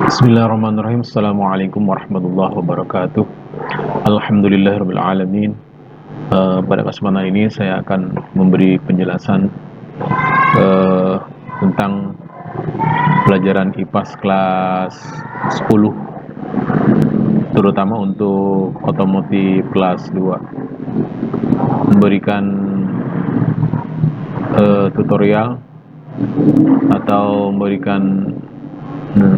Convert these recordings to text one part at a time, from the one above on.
Bismillahirrahmanirrahim. Assalamualaikum warahmatullahi wabarakatuh. Alhamdulillahirrabbilalamin. Pada kesempatan ini saya akan memberi penjelasan uh, tentang pelajaran IPAS kelas 10, terutama untuk otomotif kelas 2. Memberikan tutorial atau memberikan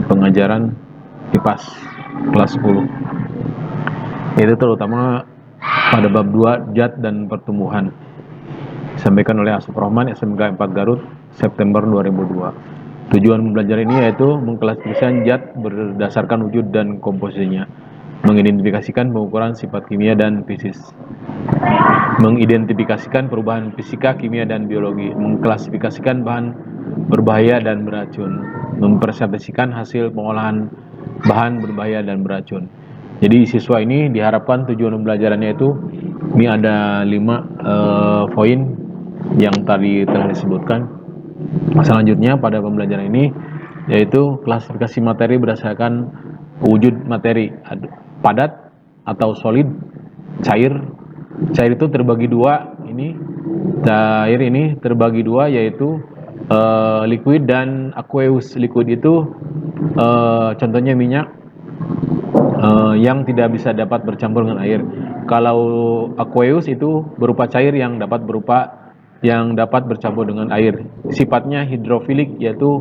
pengajaran IPAS kelas 10, yaitu terutama pada bab 2 zat dan pertumbuhan, disampaikan oleh Asuf Rahman, SMK 4 Garut, September 2002. Tujuan pembelajaran ini yaitu mengklasifikasikan zat berdasarkan wujud dan komposisinya, mengidentifikasikan pengukuran sifat kimia dan fisis, mengidentifikasikan perubahan fisika, kimia, dan biologi, mengklasifikasikan bahan berbahaya dan beracun, mempersepsikan hasil pengolahan bahan berbahaya dan beracun. Jadi siswa ini diharapkan tujuan pembelajarannya itu ini ada 5 poin yang tadi telah disebutkan. Selanjutnya pada pembelajaran ini yaitu klasifikasi materi berdasarkan wujud materi, padat atau solid, cair. Cair itu terbagi dua. Cair ini terbagi dua, yaitu liquid dan aqueous. Liquid itu contohnya minyak yang tidak bisa dapat bercampur dengan air. Kalau aqueous itu berupa cair yang dapat bercampur dengan air. Sifatnya hidrofilik, yaitu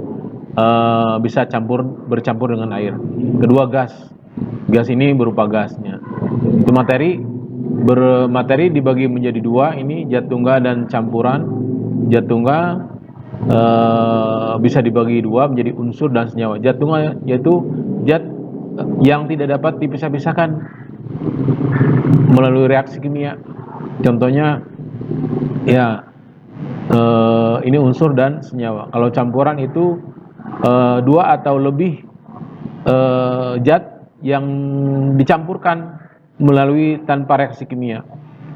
bisa bercampur dengan air. Kedua, gas. Gas ini berupa gasnya. Itu materi dibagi menjadi dua, ini zat tunggal dan campuran. Zat tunggal bisa dibagi dua menjadi unsur dan senyawa. Zat tunggal yaitu zat yang tidak dapat dipisah-pisahkan melalui reaksi kimia. Contohnya ya ini unsur dan senyawa. Kalau campuran itu dua atau lebih zat yang dicampurkan melalui tanpa reaksi kimia.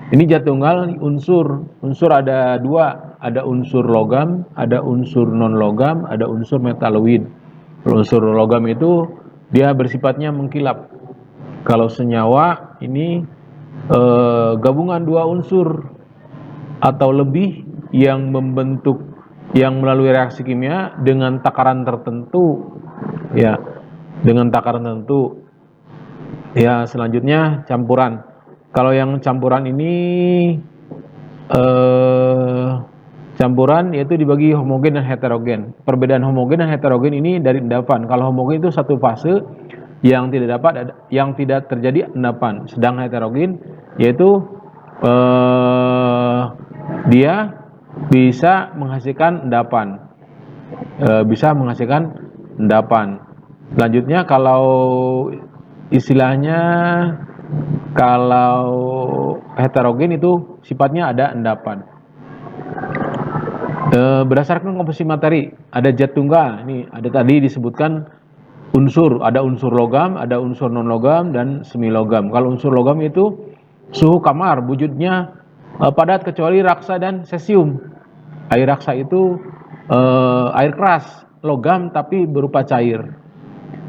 Ini zat tunggal. Unsur ada dua, ada unsur logam, ada unsur non logam, ada unsur metaloid. Unsur logam itu dia bersifatnya mengkilap. Kalau senyawa ini gabungan dua unsur atau lebih yang melalui reaksi kimia dengan takaran tertentu, ya, dengan takaran tertentu. Ya, selanjutnya campuran. Kalau yang campuran ini campuran yaitu dibagi homogen dan heterogen. Perbedaan homogen dan heterogen ini dari endapan. Kalau homogen itu satu fase yang tidak terjadi endapan. Sedang heterogen yaitu dia bisa menghasilkan endapan. Selanjutnya kalau istilahnya, kalau heterogen itu sifatnya ada endapan. Berdasarkan komposisi materi, ada zat tunggal. Ini ada tadi disebutkan unsur, ada unsur logam, ada unsur non logam dan semi logam. Kalau unsur logam itu suhu kamar, wujudnya padat kecuali raksa dan cesium. Air raksa itu air keras, logam tapi berupa cair.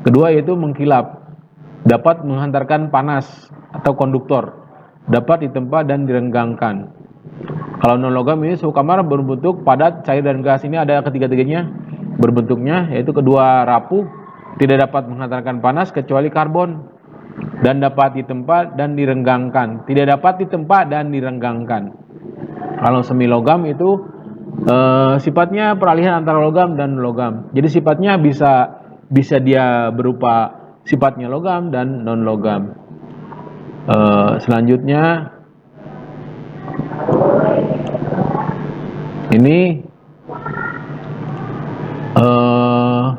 Kedua yaitu mengkilap, dapat menghantarkan panas atau konduktor, dapat ditempa dan direnggangkan. Kalau non logam ini suhu kamar, berbentuk padat, cair, dan gas. Ini ada ketiga-tiganya berbentuknya, yaitu kedua rapuh, tidak dapat menghantarkan panas kecuali karbon, dan dapat ditempa dan direnggangkan. Tidak dapat ditempa dan direnggangkan. Kalau semi logam itu sifatnya peralihan antara logam dan logam. Jadi sifatnya bisa dia berupa sifatnya logam dan non logam. Selanjutnya ini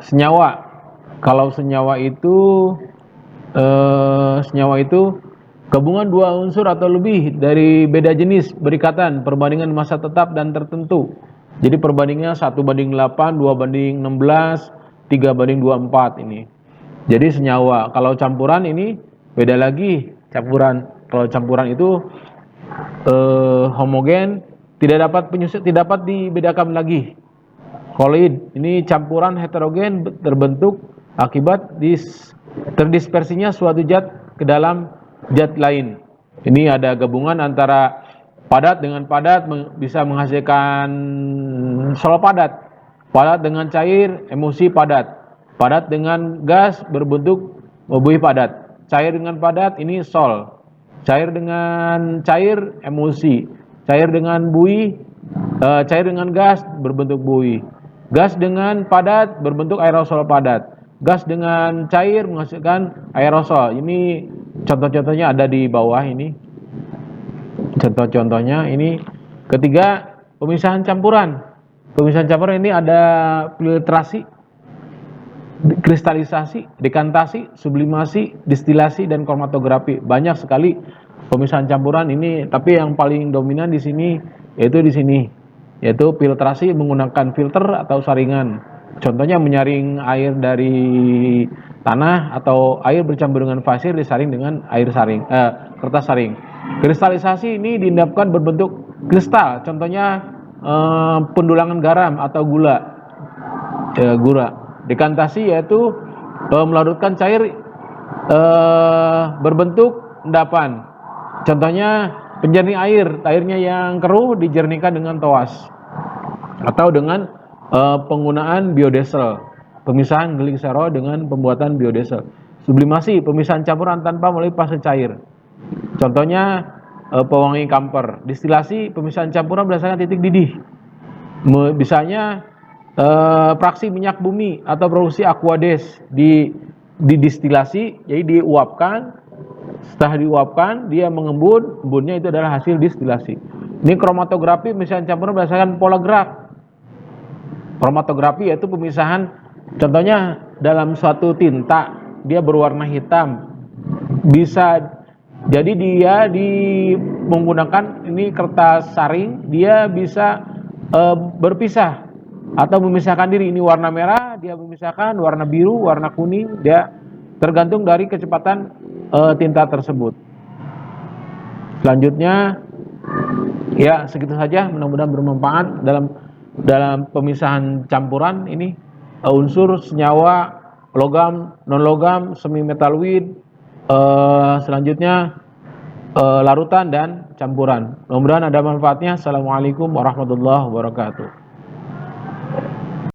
senyawa. Kalau senyawa itu gabungan dua unsur atau lebih dari beda jenis berikatan, perbandingan massa tetap dan tertentu. Jadi perbandingannya 1:8, 2:16, 3:24 ini. Jadi senyawa. Kalau campuran ini beda lagi. Kalau campuran itu homogen, tidak dapat dibedakan lagi. Koloid ini campuran heterogen terbentuk akibat terdispersinya suatu zat ke dalam zat lain. Ini ada gabungan antara padat dengan padat bisa menghasilkan sol padat. Padat dengan cair, emulsi padat. Padat dengan gas berbentuk buih padat. Cair dengan padat ini sol. Cair dengan cair, emulsi. Cair dengan buih, cair dengan gas berbentuk buih. Gas dengan padat berbentuk aerosol padat. Gas dengan cair menghasilkan aerosol. Ini contoh-contohnya ada di bawah ini. Contoh-contohnya ini. Ketiga, pemisahan campuran. Pemisahan campuran ini ada filtrasi, kristalisasi, dekantasi, sublimasi, distilasi, dan kromatografi. Banyak sekali pemisahan campuran ini, tapi yang paling dominan di sini yaitu filtrasi menggunakan filter atau saringan. Contohnya menyaring air dari tanah atau air bercampur dengan pasir disaring dengan kertas saring. Kristalisasi ini diendapkan berbentuk kristal. Contohnya pendulangan garam atau gula. Dekantasi yaitu melarutkan cair berbentuk endapan. Contohnya penjernih airnya yang keruh dijernihkan dengan toas atau dengan penggunaan biodiesel, pemisahan gliserol dengan pembuatan biodiesel. Sublimasi, pemisahan campuran tanpa melalui fase cair. Contohnya pewangi kamper. Distilasi, pemisahan campuran berdasarkan titik didih. Misalnya fraksi minyak bumi atau produksi aquades didistilasi, jadi diuapkan. Setelah diuapkan, dia mengembun, embunnya itu adalah hasil distilasi. Ini kromatografi, pemisahan campuran berdasarkan pola gerak. Kromatografi yaitu pemisahan, contohnya dalam suatu tinta dia berwarna hitam, bisa jadi dia menggunakan ini kertas saring, dia bisa berpisah atau memisahkan diri. Ini warna merah, dia memisahkan warna biru, warna kuning, dia tergantung dari kecepatan tinta tersebut. Selanjutnya, ya segitu saja. Mudah-mudahan bermanfaat dalam pemisahan campuran ini, unsur senyawa, logam, non logam, semi metaloid. Selanjutnya larutan dan campuran. Mudah-mudahan ada manfaatnya. Assalamualaikum warahmatullahi wabarakatuh.